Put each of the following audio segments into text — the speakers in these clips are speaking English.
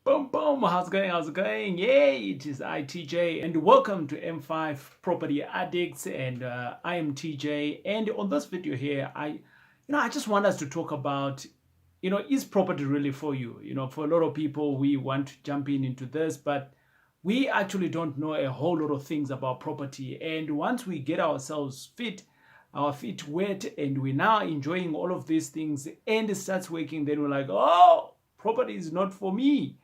Boom, boom. How's it going? How's it going? Yay, it is I, TJ, and welcome to M5 Property Addicts. And I am TJ. And on this video here, I just want us to talk about, is property really for you? For a lot of people, we want to jump into this, but we actually don't know a whole lot of things about property. And once we get ourselves our feet wet, and we're now enjoying all of these things, and it starts working, then we're like, oh, property is not for me.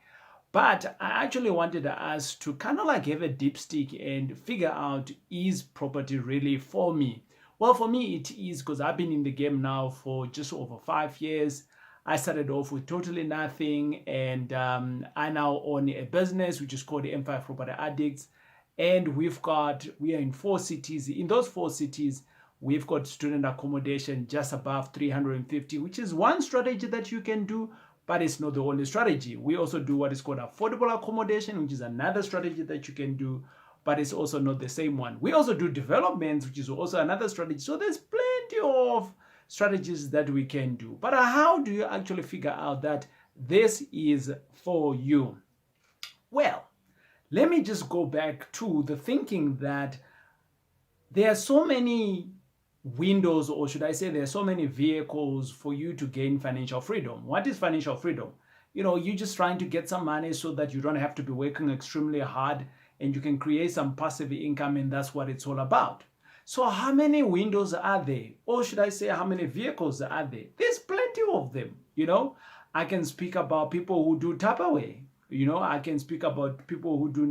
But I actually wanted us to kind of like have a dipstick and figure out, is property really for me? Well, for me, it is, because I've been in the game now for just over 5 years. I started off with totally nothing, and I now own a business which is called M5 Property Addicts. And we are in 4 cities. In those 4 cities, we've got student accommodation just above 350, which is one strategy that you can do. But it's not the only strategy. We also do what is called affordable accommodation, which is another strategy that you can do, but it's also not the same one. We also do developments, which is also another strategy. So there's plenty of strategies that we can do. But how do you actually figure out that this is for you? Well, let me just go back to the thinking that there are so many windows, or should I say there are so many vehicles for you to gain financial freedom. What is financial freedom? You're just trying to get some money so that you don't have to be working extremely hard, and you can create some passive income, and that's what it's all about. So how many windows are there? Or should I say, how many vehicles are there? There's plenty of them. I can speak about people who do Taurai. I can speak about people who do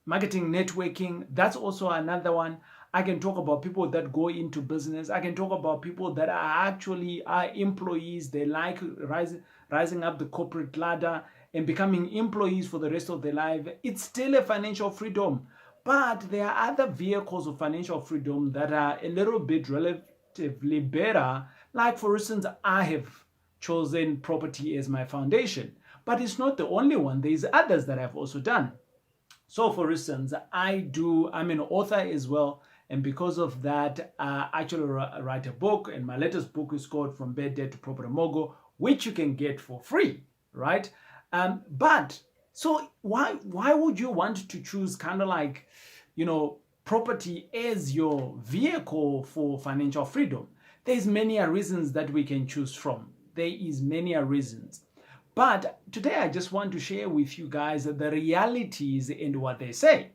marketing networking. That's also another one. I can talk about people that go into business. I can talk about people that are employees. They like rising up the corporate ladder and becoming employees for the rest of their life. It's still a financial freedom. But there are other vehicles of financial freedom that are a little bit relatively better. Like, for instance, I have chosen property as my foundation. But it's not the only one. There's others that I've also done. So, for instance, I'm an author as well, and because of that, I actually write a book, and my latest book is called From Bad Debt to Property Mogul, which you can get for free, right? But so why would you want to choose kind of like, property as your vehicle for financial freedom? There's many reasons that we can choose from. There is many reasons. But today I just want to share with you guys the realities and what they say.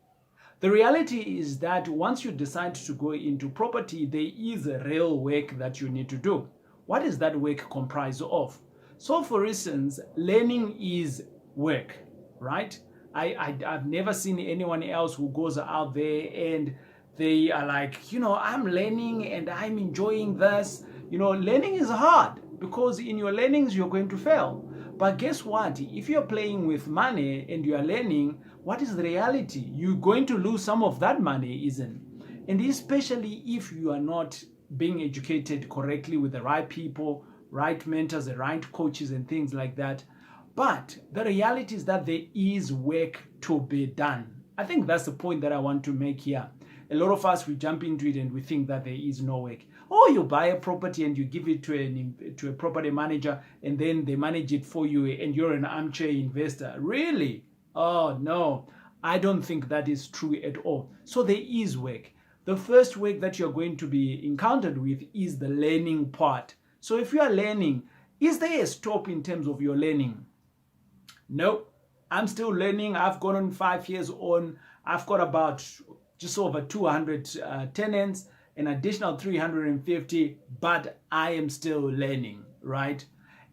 The reality is that once you decide to go into property, there is a real work that you need to do. What is that work comprised of? So, for instance, learning is work, right? I've never seen anyone else who goes out there and they are like, I'm learning and I'm enjoying this. Learning is hard, because in your learnings you're going to fail. But guess what? If you're playing with money and you are learning, what is the reality? You're going to lose some of that money, isn't it? And especially if you are not being educated correctly with the right people, right mentors, the right coaches and things like that. But the reality is that there is work to be done. I think that's the point that I want to make here. A lot of us, we jump into it and we think that there is no work. Oh, you buy a property and you give it to a property manager, and then they manage it for you, and you're an armchair investor. Really? Oh, no. I don't think that is true at all. So there is work. The first work that you're going to be encountered with is the learning part. So if you are learning, is there a stop in terms of your learning? No. I'm still learning. I've gone on 5 years on. I've got about just over 200 tenants, an additional 350, but I am still learning, right?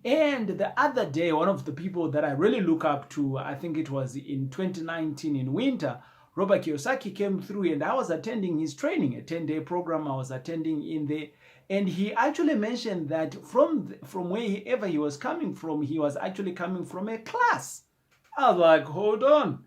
And the other day, one of the people that I really look up to, I think it was in 2019 in winter, Robert Kiyosaki came through, and I was attending his training, a 10-day program I was attending in there. And he actually mentioned that from wherever he was coming from, he was actually coming from a class. I was like, hold on.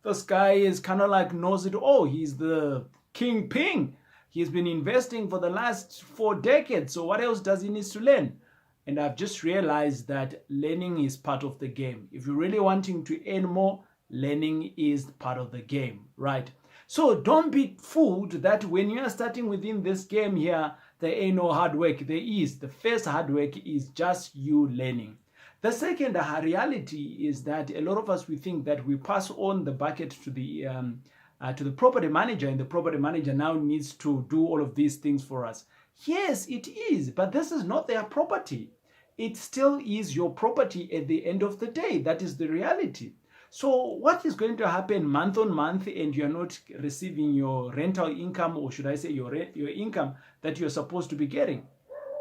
This guy is kind of like knows it all. He's the kingpin. He's been investing for the last 4 decades. So what else does he need to learn? And I've just realized that learning is part of the game. If you're really wanting to earn more, learning is part of the game, right? So don't be fooled that when you are starting within this game here, there ain't no hard work. There is. The first hard work is just you learning. The second reality is that a lot of us, we think that we pass on the bucket to the property manager, and the property manager now needs to do all of these things for us. Yes, it is, but this is not their property. It still is your property at the end of the day. That is the reality. So what is going to happen month on month and you're not receiving your rental income, or should I say your income that you're supposed to be getting?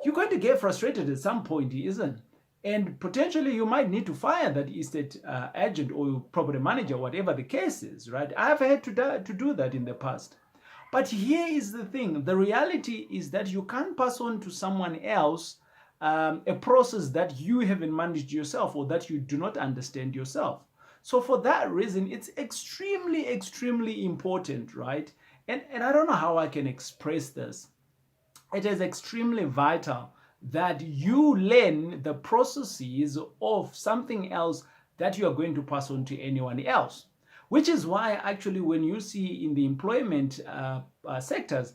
You're going to get frustrated at some point, isn't it? And potentially you might need to fire that estate agent or property manager, whatever the case is, right? I've had to do that in the past. But here is the thing. The reality is that you can't pass on to someone else a process that you haven't managed yourself or that you do not understand yourself. So for that reason, it's extremely, extremely important, right? And I don't know how I can express this. It is extremely vital that you learn the processes of something else that you are going to pass on to anyone else. Which is why actually when you see in the employment sectors,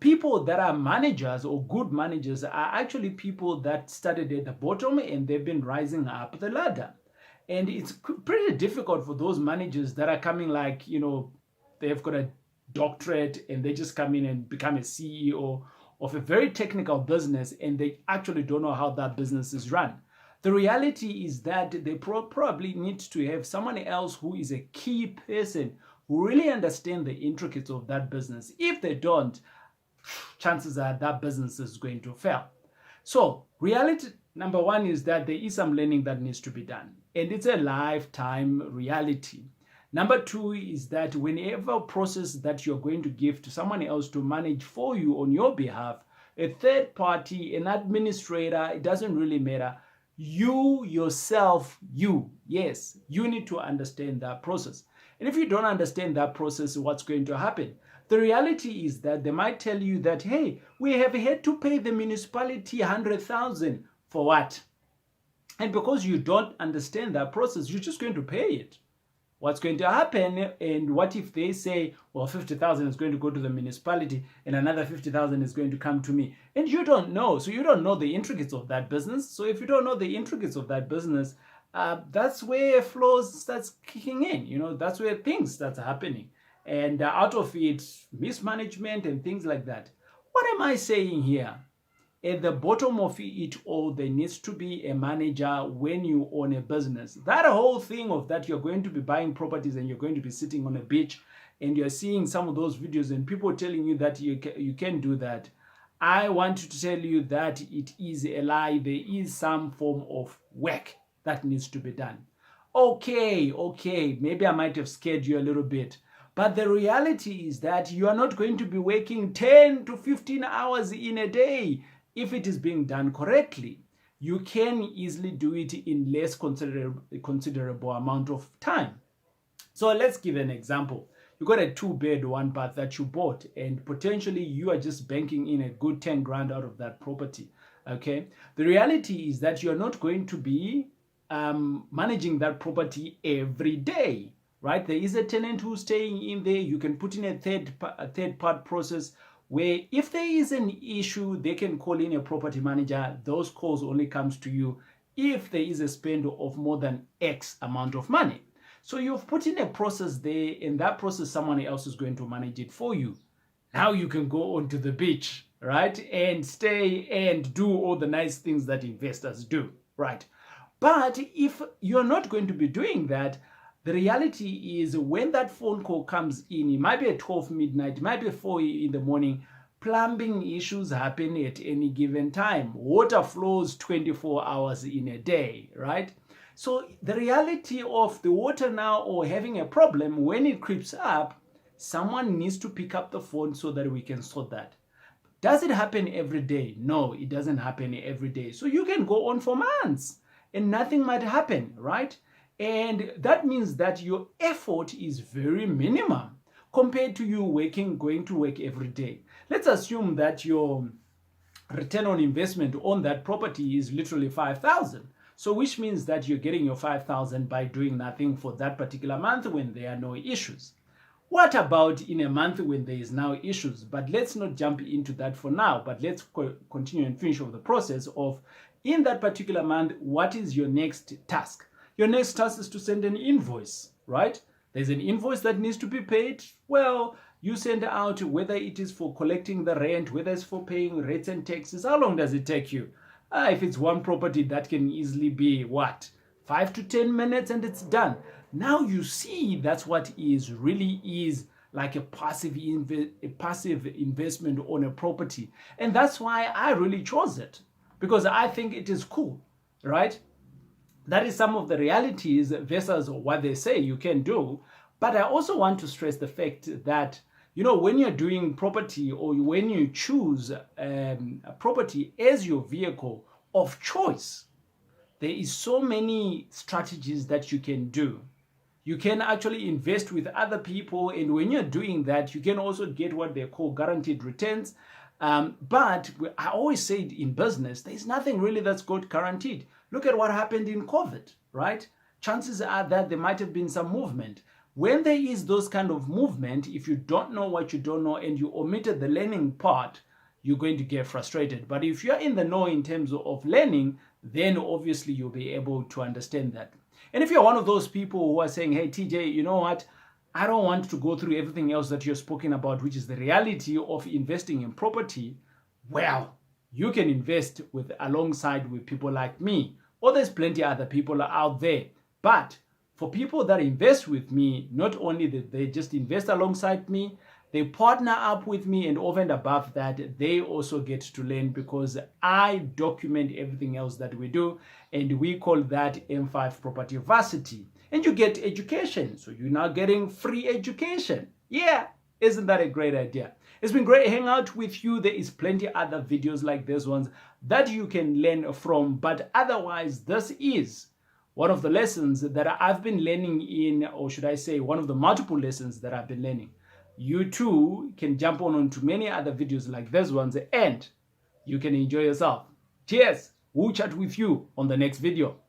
people that are managers or good managers are actually people that started at the bottom and they've been rising up the ladder. And it's pretty difficult for those managers that are coming like, they've got a doctorate and they just come in and become a CEO of a very technical business and they actually don't know how that business is run. The reality is that they probably need to have someone else who is a key person who really understands the intricacies of that business. If they don't, chances are that business is going to fail. So reality number one is that there is some learning that needs to be done, and it's a lifetime reality. Number two is that whenever process that you're going to give to someone else to manage for you on your behalf, a third party, an administrator, it doesn't really matter. You yourself, yes, you need to understand that process. And if you don't understand that process, what's going to happen? The reality is that they might tell you that, hey, we have had to pay the municipality 100,000 for what? And because you don't understand that process, you're just going to pay it. What's going to happen? And what if they say, well, 50,000 is going to go to the municipality and another 50,000 is going to come to me? And you don't know. So you don't know the intricacies of that business. So if you don't know the intricacies of that business, that's where flaws starts kicking in. That's where things start happening. And out of it, mismanagement and things like that. What am I saying here? At the bottom of it all, there needs to be a manager when you own a business. That whole thing of that you're going to be buying properties and you're going to be sitting on a beach and you're seeing some of those videos and people telling you that you can do that. I want to tell you that it is a lie. There is some form of work that needs to be done. Okay, maybe I might have scared you a little bit. But the reality is that you are not going to be working 10 to 15 hours in a day. If it is being done correctly, you can easily do it in less considerable amount of time. So let's give an example. You got a 2-bed, 1-bath that you bought, and potentially you are just banking in a good 10 grand out of that property. Okay. The reality is that you're not going to be managing that property every day, right? There is a tenant who's staying in there. You can put in a third part process where if there is an issue, they can call in a property manager. Those calls only comes to you if there is a spend of more than X amount of money. So you've put in a process there, and that process, someone else is going to manage it for you. Now you can go onto the beach, right? And stay and do all the nice things that investors do, right? But if you're not going to be doing that, the reality is when that phone call comes in, it might be at 12 midnight, it might be 4 in the morning, plumbing issues happen at any given time. Water flows 24 hours in a day, right? So the reality of the water now or having a problem, when it creeps up, someone needs to pick up the phone so that we can sort that. Does it happen every day? No, it doesn't happen every day. So you can go on for months and nothing might happen, right? And that means that your effort is very minimum compared to you going to work every day. Let's assume that your return on investment on that property is literally 5,000. So which means that you're getting your 5,000 by doing nothing for that particular month when there are no issues. What about in a month when there is now issues? But let's not jump into that for now, but let's continue and finish off the process of, in that particular month, what is your next task? Your next task is to send an invoice, right? There's an invoice that needs to be paid. Well, you send out, whether it is for collecting the rent, whether it's for paying rates and taxes. How long does it take you? If it's one property, that can easily be what? 5 to 10 minutes and it's done. Now you see that's what really is like a passive investment on a property. And that's why I really chose it, because I think it is cool, right? That is some of the realities versus what they say you can do. But I also want to stress the fact that, you know, when you're doing property, or when you choose a property as your vehicle of choice, there is so many strategies that you can do. You can actually invest with other people, and when you're doing that, you can also get what they call guaranteed returns. But I always say in business, there's nothing really that's got guaranteed. Look at what happened in COVID, right? Chances are that there might have been some movement. When there is those kind of movement, if you don't know what you don't know and you omitted the learning part, you're going to get frustrated. But if you're in the know in terms of learning, then obviously you'll be able to understand that. And if you're one of those people who are saying, hey, TJ, you know what? I don't want to go through everything else that you're speaking about, which is the reality of investing in property. Well, you can invest alongside with people like me, or there's plenty of other people out there. But for people that invest with me, not only that they just invest alongside me, they partner up with me, and over and above that, they also get to learn, because I document everything else that we do, and we call that M5 Property Varsity. And you get education, so you're now getting free education. Yeah, isn't that a great idea? It's been great hanging out with you. There is plenty other videos like this ones that you can learn from, but otherwise, this is one of the lessons that I've been learning in, or should I say, one of the multiple lessons that I've been learning. You too can jump onto many other videos like this ones, and you can enjoy yourself. Cheers! We'll chat with you on the next video.